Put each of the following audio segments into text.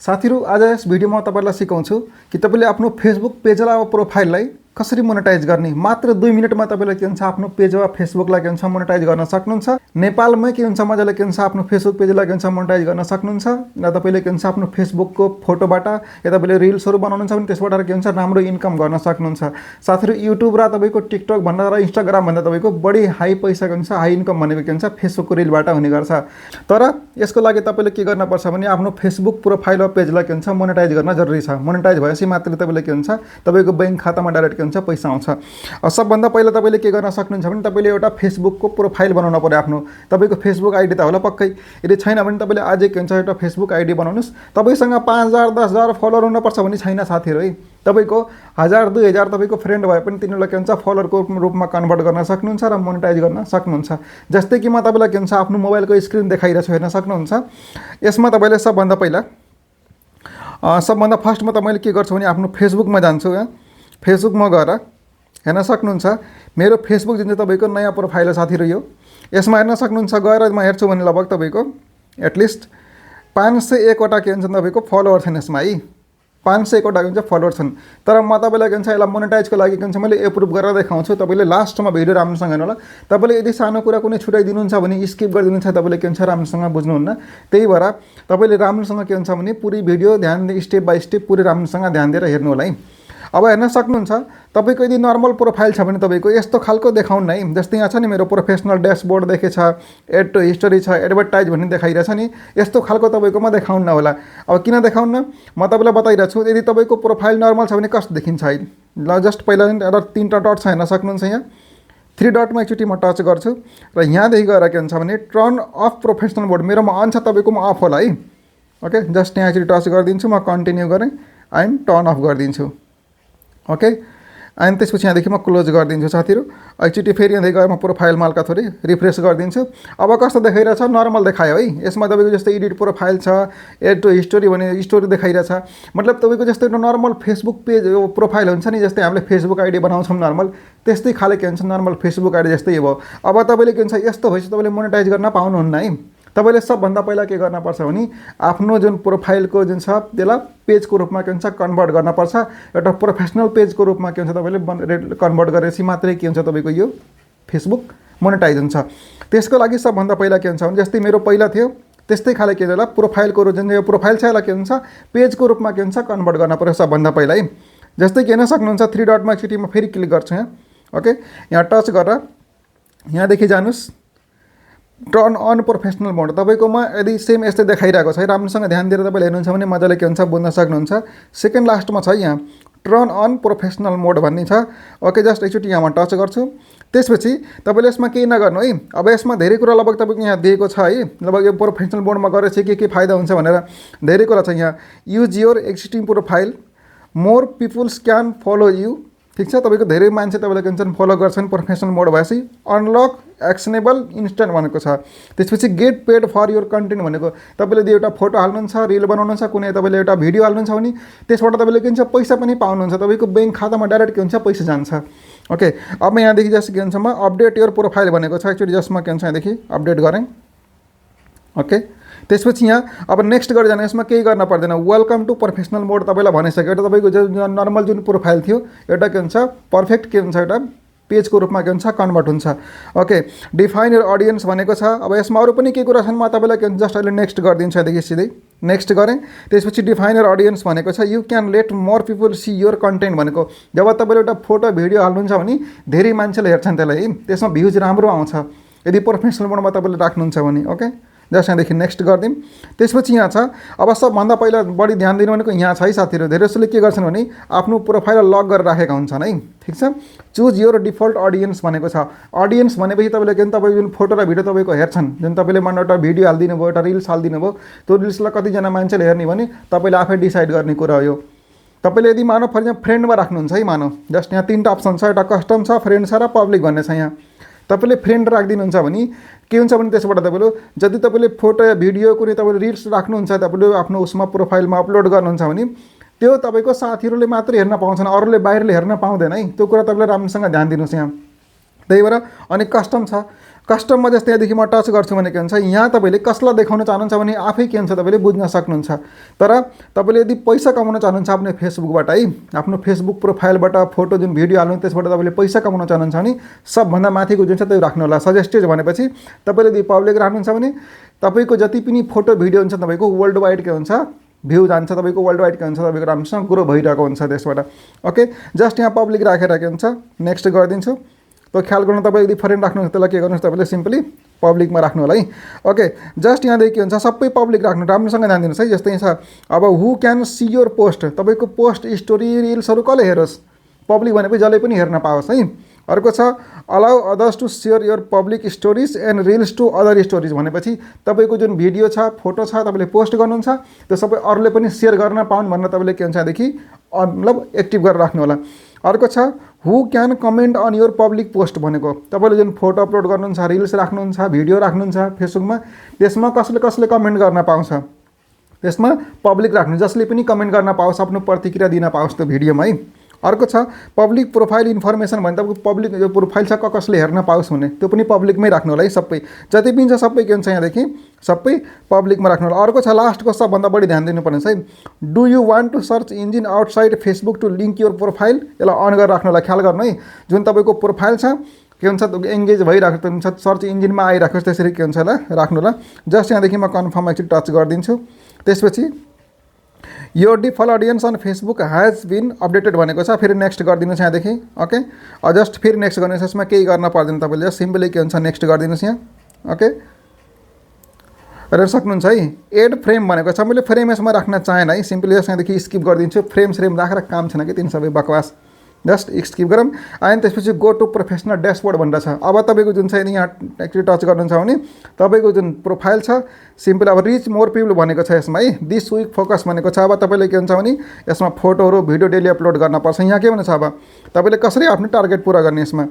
साथीहरु आज यस भिडियोमा तपाईलाई सिकाउँछु कि तपाईले आफ्नो फेसबुक पेजलाई वा प्रोफाइललाई कसरी मोनेटाइज गर्ने। मात्र 2 मिनेटमा तपाईले के हुन्छ आफ्नो पेज वा फेसबुकलाई के हुन्छ मोनेटाइज गर्न सक्नुहुन्छ। नेपालमै के हुन्छ मजाले के हुन्छ आफ्नो फेसबुक पेजलाई के हुन्छ मोनेटाइज गर्न सक्नुहुन्छ। र तपाईले के हुन्छ आफ्नो फेसबुकको फोटोबाट या तपाईले रिल्सहरु बनाउनुहुन्छ भने त्यसबाट के हुन्छ राम्रो इन्कम गर्न सक्नुहुन्छ। साथीहरु युट्युब र तपाईको टिकटक भन्दा र इन्स्टाग्राम भन्दा तपाईको बढी हाई पैसा के हुन्छ हाई इन्कम भनेको के हुन्छ फेसबुकको रिलबाट हुने गर्छ। तर यसको लागि तपाईले के गर्न पर्छ भने आफ्नो फेसबुक प्रोफाइल वा पेजलाई के हुन्छ मोनेटाइज गर्न जरुरी छ। मोनेटाइज भएपछि मात्र तपाईले के हुन्छ तपाईको बैंक खातामा डाइरेक्ट के हुन्छ पैसा आउँछ। सबभन्दा पहिला तपाईले के गर्न सक्नुहुन्छ भने तपाईले एउटा फेसबुकको प्रोफाइल बनाउन पर्यो आफ्नो। तपाईको फेसबुक आइडी त होला पक्कै। यदि छैन भने तपाईले आज के हुन्छ एउटा फेसबुक आइडी बनाउनुस्। तपाईसँग 5000 10000 फलोअर हुन पर्छ भने छैन साथीहरु है। तपाईको 1000 2000 तपाईको फ्रेन्ड भए पनि तिनीलाई के हुन्छ फलोअरको रूपमा कन्भर्ट गर्न सक्नुहुन्छ र मोनेटाइज गर्न सक्नुहुन्छ। जस्तै कि म तपाईलाई के हुन्छ आफ्नो मोबाइलको स्क्रिन देखाइरहेको छु हेर्न सक्नुहुन्छ। यसमा तपाईले सबभन्दा फर्स्टमा तपाईले के गर्छु भने आफ्नो फेसबुकमा जान्छु। फेसबुकमा गएर हेर्न सक्नुहुन्छ मेरो फेसबुक जुन चाहिँ तपाईको नयाँ प्रोफाइल हो साथीहरु यो। यसमा हेर्न सक्नुहुन्छ गएर म हेर्छु भने लगभग तपाईको एटलिस्ट 501 वटा के हुन्छ तपाईको फलोअर छन् यसमा है। 501 वटा के हुन्छ फलोअर छन्। तर म तपाईलाई के हुन्छ यसलाई मोनेटाइजको लागि के हुन्छ मैले एप्रुभ गरेर देखाउँछु। तपाईले लास्टमा भिडियो राम्रोसँग हेर्नु होला। तपाईले यदि सानो कुरा कुनै छुटाइदिनुहुन्छ भने स्किप गरिदिनुहुन्छ। तपाईले के हुन्छ राम्रोसँग बुझ्नुहुन्न। त्यही भएर तपाईले राम्रोसँग के हुन्छ भने पुरै भिडियो ध्यान दिएर स्टेप बाइ स्टेप पुरै राम्रोसँग ध्यान दिएर हेर्नु होला है। अब हेर्न सक्नुहुन्छ तपाईको यदि नर्मल प्रोफाइल छ भने तपाईको यस्तो खालको देखाउन्न है। जस्तै यहाँ छ नि मेरो प्रोफेसनल ड्याशबोर्ड देखेछ, एड टु हिस्टोरी छ, एडभर्टाइज भन्ने देखाइरहेछ नि। यस्तो खालको तपाईकोमा देखाउन्न होला। अब किन देखाउन्न म तपाईलाई बताइरहेछु। यदि तपाईको प्रोफाइल नर्मल छ भने कस्तो देखिन्छ है। ल जस्ट पहिला एउटा 3टा डट छ हेर्न सक्नुहुन्छ यहाँ। 3 डटमा एकचोटी म टच गर्छु र यहाँदेखि गएर के हुन्छ भने टर्न अफ प्रोफेसनल मोड मेरोमा अन छ तपाईकोमा अफ होला है। ओके जस्ट यहाँ एकचोटी टच गरिदिन्छु। म कन्टिन्यू गरेँ एन्ड टर्न अफ गरिदिन्छु। ओके अनि त्यसपछि यहाँदेखि म क्लोज गरिदिन्छु साथीहरु। एकचोटी फेरि यहाँदेखि गएर म प्रोफाइलमा हल्का थोरै रिफ्रेस गरिदिन्छु। अब कस्तो देखाइरहेछ नर्मल देखायो है। यसमा तपाईको जस्तै एडिट प्रोफाइल छ, एड टु हिस्टोरी भने स्टोरी देखाइरहेछ। मतलब तपाईको जस्तै एउटा नर्मल फेसबुक पेज प्रोफाइल हुन्छ नि। जस्तै हामीले फेसबुक आइडी बनाउँछौँ नर्मल त्यस्तै खाले के हुन्छ नर्मल फेसबुक आइडी जस्तै हो। अब तपाईले के हुन्छ यस्तो भएपछि तपाईले मोनेटाइज गर्न पाउनुहुन्न है। तपाईले सबभन्दा पहिला के गर्न पर्छ भने आफ्नो जुन प्रोफाइलको जुन छ त्यसलाई पेजको रूपमा के हुन्छ कन्भर्ट गर्न पर्छ। एउटा प्रोफेसनल पेजको रूपमा के हुन्छ तपाईले कन्भर्ट गरेपछि मात्रै के हुन्छ तपाईको यो फेसबुक मोनेटाइज हुन्छ। त्यसको लागि सबभन्दा पहिला के हुन्छ भने जस्तै मेरो पहिला थियो त्यस्तै खाले के होला प्रोफाइलको जुन यो प्रोफाइल छ यसलाई के हुन्छ पेजको रूपमा के हुन्छ कन्भर्ट गर्न पर्यो सबभन्दा पहिला है। जस्तै के हेर्न सक्नुहुन्छ 3 डटमा एकचोटी म फेरि क्लिक गर्छु यहाँ। ओके यहाँ टच गरेर यहाँदेखि जानुस् टर्न अन प्रोफेसनल मोड। तपाईकोमा यदि सेम यस्तै देखाइरहेको छ है। राम्रोसँग ध्यान दिएर तपाईले हेर्नुहुन्छ भने मजाले के हुन्छ बुझ्न सक्नुहुन्छ। सेकेन्ड लास्टमा छ यहाँ टर्न अन प्रोफेसनल मोड भन्ने छ। ओके जस्ट एकचोटी यहाँमा टच गर्छु। त्यसपछि तपाईले यसमा केही नगर्नु है। अब यसमा धेरै कुरा लगभग तपाईको यहाँ दिएको छ है। लगभग यो प्रोफेसनल मोडमा गएर चाहिँ के फाइदा हुन्छ भनेर धेरै कुरा छ यहाँ। Use your existing profile more peoples can follow you. ठीक छ तपाईको धेरै मान्छे तपाईलाई के भन्छन् फलो गर्छन् प्रोफेसनल मोड भएपछि। अनलक एक्सनेबल इन्स्ट्यान्ट भनेको छ। त्यसपछि get paid for your content भनेको तपाईले यदि एउटा फोटो हाल्नुहुन्छ रिल बनाउनुहुन्छ कुनै तपाईले एउटा भिडियो हाल्नुहुन्छ भने त्यसबाट तपाईले के हुन्छ पैसा पनि पाउनुहुन्छ। तपाईको बैंक खातामा डाइरेक्ट के हुन्छ पैसा जान्छ। ओके अब यहाँदेखि जस्तो के हुन्छ म अपडेट योर प्रोफाइल भनेको छ। एकचोटी जसमा के हुन्छ यहाँदेखि अपडेट गरेँ। ओके त्यसपछि यहाँ अब नेक्स्ट गरेर जाने यसमा केही गर्न पर्दैन। वेलकम टु प्रोफेसनल मोड तपाईलाई भनिसक्यो। एउटा तपाईको जुन नर्मल जुन प्रोफाइल थियो एउटा के हुन्छ पर्फेक्ट के हुन्छ एउटा पेजको रूपमा के हुन्छ कन्भर्ट हुन्छ। ओके डिफाइन योर अडियन्स भनेको छ। अब यसमा अरु पनि के कुरा छन् म तपाईलाई के जस्ट अहिले नेक्स्ट गरिदिन्छु। यहाँदेखि सिधै नेक्स्ट गरेँ। त्यसपछि डिफाइन योर अडियन्स भनेको छ। You can let more people see your content भनेको जब तपाईले एउटा फोटो भिडियो हाल्नुहुन्छ भने धेरै मान्छेले हेर्छन् त्यसलाई है। त्यसमा भ्युज राम्रो आउँछ यदि प्रोफेसनल मोडमा तपाईले राख्नुहुन्छ भने। ओके जस्ट यहाँदेखि नेक्स्ट गरिदिउँ। त्यसपछि यहाँ छ अब सबभन्दा पहिला बढी ध्यान दिनु भनेको यहाँ छ है साथीहरु। धेरै जसले के गर्छन् भने आफ्नो प्रोफाइल लक गरेर राखेका हुन्छन् है। ठीक छ चुज योर डिफल्ट अडियन्स भनेको छ। अडियन्स भनेपछि तपाईले के तपाईको जुन फोटो र भिडियो तपाईको हेर्छन् जुन तपाईले मान एउटा भिडियो हाल्दिनु भयो एउटा रिल्स हाल्दिनु भयो त्यो रिल्सलाई कतिजना मान्छेले हेर्ने भने तपाईले आफै डिसाइड गर्ने कुरा हो यो। तपाईले यदि मानव फर एक्जाम्पल फ्रेन्डमा राख्नुहुन्छ है मानव जस्ट यहाँ 3टा अप्सन छ। एउटा कस्टम छ, फ्रेन्ड छ र पब्लिक भन्ने छ। यहाँ तपाईले फ्रेन्ड राख्दिनुहुन्छ भने के हुन्छ भने त्यसबाट तपाईले जति तपाईले फोटो या भिडियो कुनै तपाईले रिल्स राख्नुहुन्छ तपाईले आफ्नो उसमा प्रोफाइलमा अपलोड गर्नुहुन्छ भने त्यो तपाईको साथीहरुले मात्र हेर्न पाउँछन्। अरूले बाहिरले हेर्न पाउँदैन है। त्यो कुरा तपाईले राम्रोसँग ध्यान दिनुस् यहाँ। त्यही भएर अनि कस्टम छ। कस्टममा जस्तै यहाँदेखि म टच गर्छु भने के हुन्छ, यहाँ तपाईँले कसलाई देखाउन चाहनुहुन्छ भने आफै के हुन्छ तपाईँले बुझ्न सक्नुहुन्छ। तर तपाईँले यदि पैसा कमाउन चाहनुहुन्छ आफ्नो फेसबुकबाट है, आफ्नो फेसबुक प्रोफाइलबाट फोटो जुन भिडियो हाल्नु त्यसबाट तपाईँले पैसा कमाउन चाहनुहुन्छ भने सबभन्दा माथिको जुन छ त्यो राख्नु होला। सजेस्टेड भनेपछि तपाईँले यदि पब्लिक राख्नुहुन्छ भने तपाईँको जति पनि फोटो भिडियो हुन्छ तपाईँको वर्ल्ड वाइड के हुन्छ भ्यू जान्छ, तपाईँको वर्ल्ड वाइड के हुन्छ तपाईँको राम्रोसँग ग्रो भइरहेको हुन्छ त्यसबाट। ओके, जस्ट यहाँ पब्लिक राखेर के हुन्छ नेक्स्ट गरिदिन्छु। तो ख्याल गर्नु, तपाईँ यदि फ्रेन्ड राख्नुहुन्छ त्यसलाई के गर्नुहोस् तपाईँले सिम्पली पब्लिकमा राख्नु होला है। ओके, जस्ट यहाँदेखि के हुन्छ सबै पब्लिक राख्नु, राम्रोसँग ध्यान दिनुहोस् है। जस्तै छ अब who can see your post, तपाईँको पोस्ट स्टोरी रिल्सहरू कसले हेरोस्, पब्लिक भनेपछि जसले पनि हेर्न पाओस् है। अर्को छ allow others to share your public stories and reels to other stories, भनेपछि तपाईँको जुन भिडियो छ फोटो छ तपाईँले पोस्ट गर्नुहुन्छ त्यो सबै अरूले पनि सेयर गर्न पाउन् भनेर तपाईँले के हुन्छ यहाँदेखि मतलब एक्टिभ गरेर राख्नु होला। अर्को छ who can comment on your public post, भनेको तपाईँले जुन फोटो अपलोड गर्नुहुन्छ, रिल्स राख्नुहुन्छ, भिडियो राख्नुहुन्छ फेसबुकमा, त्यसमा कसले कसले कमेन्ट गर्न पाउँछ त्यसमा पब्लिक राख्नु, जसले पनि कमेन्ट गर्न पाओस्, आफ्नो प्रतिक्रिया दिन पाओस् त्यो भिडियोमा है। अर्को छ पब्लिक प्रोफाइल इन्फर्मेसन, भने तपाईँको पब्लिक जो प्रोफाइल छ कसले हेर्न पाओस् भने त्यो पनि पब्लिकमै राख्नु होला है। सबै जति पनि छ सबै के हुन्छ यहाँदेखि सबै पब्लिकमा राख्नु होला। अर्को छ लास्टको सबभन्दा बढी ध्यान दिनुपर्ने चाहिँ do you want to search engine outside Facebook to link your profile, यसलाई अन गरेर राख्नु होला। ख्याल गर्नु है, जुन तपाईँको प्रोफाइल छ के हुन्छ एङ्गेज भइरहेको हुन्छ, सर्च इन्जिनमा आइरहेको त्यसरी के हुन्छ होला राख्नु होला। जस्ट यहाँदेखि म कन्फर्म एकचोटि टच गरिदिन्छु। त्यसपछि यो default audience on Facebook has been updated भनेको छ, फेरि नेक्स्ट गरिदिनुहोस् यहाँदेखि। ओके, जस्ट फेरि नेक्स्ट गर्नुहोस्, यसमा केही गर्न पर्दैन तपाईँले, जस्ट सिम्पली के हुन्छ नेक्स्ट गरिदिनुहोस् यहाँ। ओके, हेर्न सक्नुहुन्छ है। एड फ्रेम भनेको छ, मैले फ्रेम यसमा राख्न चाहेन है, सिम्पली जस्ट यहाँदेखि स्किप गरिदिन्छु। फ्रेम श्रेम राखेर काम छैन कि तिन सबै बकवास, जस्ट स्किप गरौँ। अनि त्यसपछि गो टु प्रोफेसनल ड्यासबोर्ड भनेर छ। अब तपाईँको जुन छ यहाँ एक्चुअली टच गर्नुहुन्छ भने तपाईँको जुन प्रोफाइल छ सिम्पल अब रिच मोर पिपल भनेको छ यसमा है। दिस विक फोकस भनेको छ। अब तपाईँले के हुन्छ भने यसमा फोटोहरू भिडियो डेली अपलोड गर्नुपर्छ। यहाँ के भन्छ अब तपाईँले कसरी आफ्नो टार्गेट पुरा गर्ने, यसमा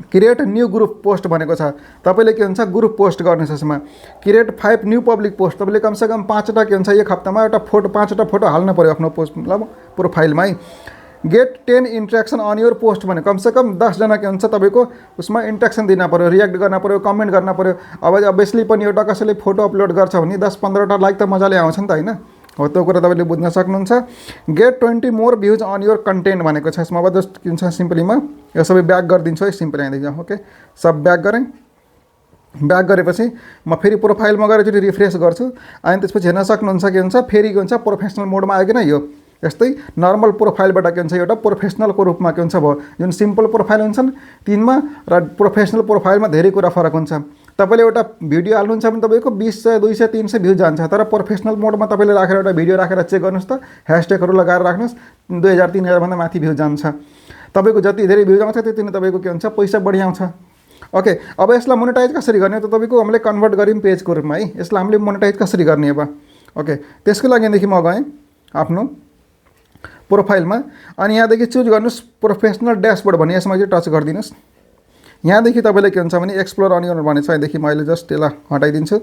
क्रिएट न्यू ग्रुप पोस्ट भनेको छ। तपाईँले के हुन्छ ग्रुप पोस्ट गर्नुहोस् यसमा। क्रिएट 5 न्यू पब्लिक पोस्ट, तपाईँले कमसेकम 5वटा के हुन्छ एक हप्तामा एउटा फोटो 5वटा फोटो हाल्नु पऱ्यो आफ्नो पोस्ट मतलब प्रोफाइलमा है। Get 10 interaction on your post भने कमसेकम 10जना के हुन्छ तपाईँको उसमा इन्ट्रेक्सन दिन पऱ्यो, रियाक्ट गर्न पऱ्यो, कमेन्ट गर्न पऱ्यो। अब अभियसली पनि एउटा कसैले फोटो अपलोड गर्छ भने 10-15वटा लाइक त मजाले आउँछ नि त होइन, हो त्यो कुरा तपाईँले बुझ्न सक्नुहुन्छ। Get 20 more views on your content भनेको छ यसमा। अब जस्ट के हुन्छ सिम्पली म यो सबै ब्याक गरिदिन्छु है, सिम्पली यहाँदेखि। ओके, सब ब्याक गरेँ। ब्याक गरेपछि म फेरि प्रोफाइलमा गएर एकचोटि रिफ्रेस गर्छु। अनि त्यसपछि हेर्न सक्नुहुन्छ के हुन्छ फेरि के हुन्छ प्रोफेसनल मोडमा आयो किन यो यस्तै नर्मल प्रोफाइलबाट के हुन्छ एउटा प्रोफेसनलको रूपमा के हुन्छ भयो। जुन सिम्पल प्रोफाइल हुन्छन् तिनमा र प्रोफेसनल प्रोफाइलमा धेरै कुरा फरक हुन्छ। तपाईँले एउटा भिडियो हाल्नुहुन्छ भने तपाईँको 20, 200, 300 भ्यू जान्छ, तर प्रोफेसनल मोडमा तपाईँले राखेर एउटा भिडियो राखेर चेक गर्नुहोस् त, ह्यासट्यागहरू लगाएर राख्नुहोस्, 2000, 3000 भन्दा माथि भ्यू जान्छ। तपाईँको जति धेरै भ्यू आउँछ त्यति नै तपाईँको के हुन्छ पैसा बढी आउँछ। ओके, अब यसलाई मोनेटाइज कसरी गर्ने त तपाईँको हामीले कन्भर्ट गऱ्यौँ पेजको रूपमा है। यसलाई हामीले मोनेटाइज कसरी गर्ने अब ओके, त्यसको लागिदेखि म गएँ आफ्नो प्रोफाइलमा अनि यहाँदेखि चुज गर्नुहोस् प्रोफेसनल ड्यासबोर्ड भन्ने, यसमा चाहिँ टच गरिदिनुहोस्। यहाँदेखि तपाईँले के हुन्छ भने एक्सप्लोर अन योर भनेको छ, यहाँदेखि मैले जस्ट यसलाई हटाइदिन्छु।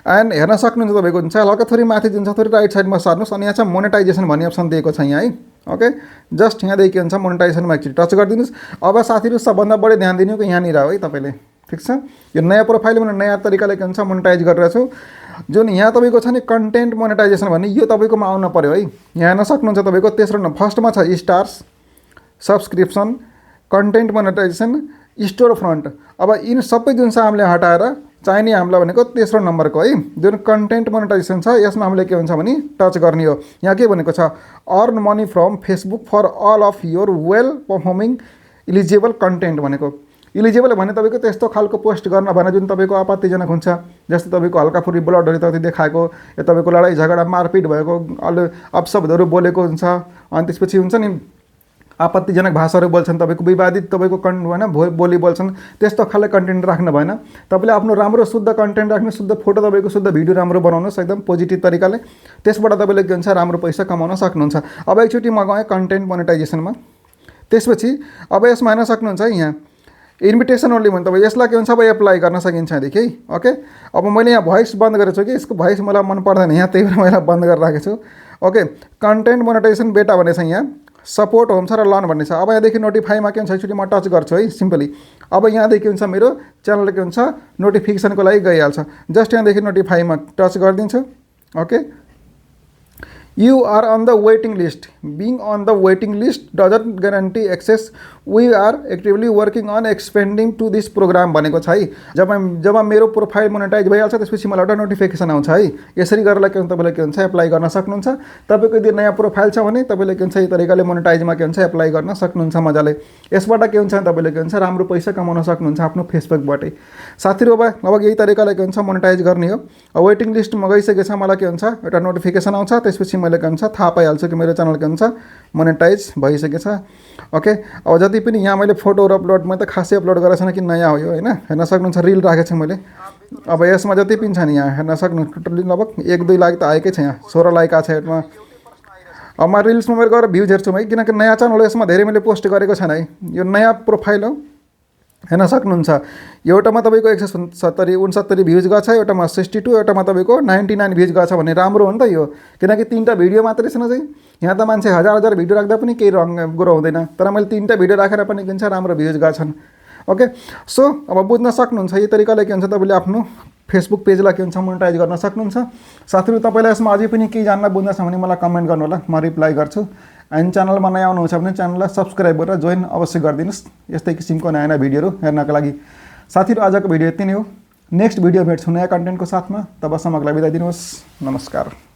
एन्ड हेर्न सक्नुहुन्छ तपाईँको हुन्छ हल्का थोरै माथि जुन छ थोरै राइट साइडमा सर्नुहोस् अनि यहाँ चाहिँ मोनेटाइजेसन भन्ने अप्सन दिएको छ यहाँ है। ओके, जस्ट यहाँदेखि के हुन्छ मोनेटाइजेसनमा एकचोटि टच गरिदिनुहोस्। अब साथीहरू सबभन्दा बढी ध्यान दिनुको यहाँनिर हो है तपाईँले, ठिक छ। यो नयाँ प्रोफाइल भने नयाँ तरिकाले के हुन्छ मोनेटाइज गरेर छु। जुन यहाँ तपाईँको छ नि कन्टेन्ट मोनेटाइजेसन भन्ने यो तपाईँकोमा आउन पऱ्यो है। यहाँ हेर्न सक्नुहुन्छ तपाईँको तेस्रो नम्बर फर्स्टमा छ stars, subscription, content monetisation, store front. अब यिन सबै जुन छ हामीले हटाएर चाहिने हामीलाई भनेको तेस्रो नम्बरको है जुन कन्टेन्ट मोनेटाइजेसन छ यसमा हामीले के हुन्छ भने टच गर्ने हो। यहाँ के भनेको छ earn money from Facebook for all of your well performing eligible content भनेको। इलिजिबल भने तपाईँको त्यस्तो खालको पोस्ट गर्न भने जुन तपाईँको आपत्तिजनक हुन्छ, जस्तो तपाईँको हल्काफुरी ब्लडहरू तति देखाएको या तपाईँको लडाइँ झगडा मारपिट भएको अपशब्दहरू बोलेको हुन्छ, अनि त्यसपछि हुन्छ नि आपत्तिजनक भाषाहरू बोल्छन्, तपाईँको विवादित तपाईँको होइन बोली बोल्छन्, त्यस्तो खाले कन्टेन्ट राख्नु भएन। तपाईँले आफ्नो राम्रो शुद्ध कन्टेन्ट राख्नु, शुद्ध फोटो तपाईँको शुद्ध भिडियो राम्रो बनाउनुहोस् एकदम पोजिटिभ तरिकाले, त्यसबाट तपाईँले के हुन्छ राम्रो पैसा कमाउन सक्नुहुन्छ। अब एकचोटि म गएँ कन्टेन्ट मोनेटाइजेसनमा। त्यसपछि अब यसमा हेर्न सक्नुहुन्छ यहाँ इन्भिटेसन ओन्ली भने तपाईँ यसलाई के हुन्छ अब एप्लाई गर्न सकिन्छ यहाँदेखि है। ओके, अब मैले यहाँ भोइस बन्द गरेको छु कि यसको भोइस मलाई मन पर्दैन यहाँ, त्यही भएर मैले बन्द गरेर राखेको छु। ओके, कन्टेन्ट मोनेटाइजेसन बेटा भनेछ यहाँ सपोर्ट होम्स र लर्न भन्ने छ। अब यहाँदेखि नोटिफाईमा के हुन्छ एकचोटि म टच गर्छु है सिम्पली। अब यहाँदेखि के हुन्छ मेरो च्यानल के हुन्छ नोटिफिकेसनको लागि गइहाल्छ। जस्ट यहाँदेखि नोटिफाईमा टच गरिदिन्छु। Okay, You are on the waiting list. Being on the waiting list doesn't guarantee access. We are actively working on expanding to this program भनेको छ है। जब मेरो प्रोफाइल मोनेटाइज भइहाल्छ त्यसपछि मलाई एउटा नोटिफिकेसन आउँछ है। यसरी गरेर के हुन्छ तपाईँले के हुन्छ एप्लाई गर्न सक्नुहुन्छ। तपाईँको यदि नयाँ प्रोफाइल छ भने तपाईँले के हुन्छ यो तरिकाले मोनेटाइजमा के हुन्छ एप्लाई गर्न सक्नुहुन्छ मजाले। यसबाट के हुन्छ तपाईँले के हुन्छ राम्रो पैसा कमाउन सक्नुहुन्छ आफ्नो फेसबुकबाटै। साथीहरू अब यही तरिकाले के हुन्छ मोनेटाइज गर्ने हो। वेटिङ लिस्टमा गइसकेछ मलाई के हुन्छ एउटा नोटिफिकेसन आउँछ, त्यसपछि मैले के हुन्छ थाहा पाइहाल्छु कि मेरो च्यानल के हुन्छ मोनेटाइज भइसकेछ। ओके, अब जति पनि यहाँ मैले फोटोहरू अपलोड मैले त खासै अपलोड गरेको छैन कि नयाँ हो यो होइन, हेर्न सक्नुहुन्छ रिल राखेको छु मैले। अब यसमा जति पनि छ नि यहाँ हेर्न सक्नुहुन्छ टोटली लगभग 1-2 लाख त आएकै छ, यहाँ 16 लाख आएको छ हेडमा। अब म रिल्समा मैले गएर भ्युज हेर्छु है, किनकि नयाँ च्यानल हो यसमा धेरै मैले पोस्ट गरेको छैन है। यो नयाँ प्रोफाइल हो हेर्न सक्नुहुन्छ। एउटामा तपाईँको 170-69 भ्युज गएको छ, एउटामा 62, एउटामा तपाईँको 99 भ्युज गएको छ भने राम्रो हो नि त यो। किनकि 3टा भिडियो मात्रै छन् चाहिँ, यहाँ त मान्छे हजार भिडियो राख्दा पनि केही कुरो हुँदैन, तर मैले 3टा भिडियो राखेर पनि के हुन्छ राम्रो भ्युज गएको छन्। ओके, सो अब बुझ्न सक्नुहुन्छ यो तरिकाले के हुन्छ तपाईँले आफ्नो फेसबुक पेजलाई के हुन्छ मोनेटाइज गर्न सक्नुहुन्छ। साथीहरू तपाईँलाई यसमा अझै पनि केही जान्न बुझ्न छ भने मलाई कमेन्ट गर्नु होला, म रिप्लाई गर्छु। अनि च्यानलमा नयाँ आउनुहुन्छ भने च्यानललाई सब्सक्राइब गरेर जोइन अवश्य गरिदिनुहोस् यस्तै किसिमको नयाँ नयाँ भिडियोहरू हेर्नका लागि। साथीहरू आजको भिडियो यति नै हो। नेक्स्ट भिडियो भेट्छौँ नयाँ कन्टेन्टको साथमा, तबसम्मको लागि बिदा दिनुहोस्। नमस्कार।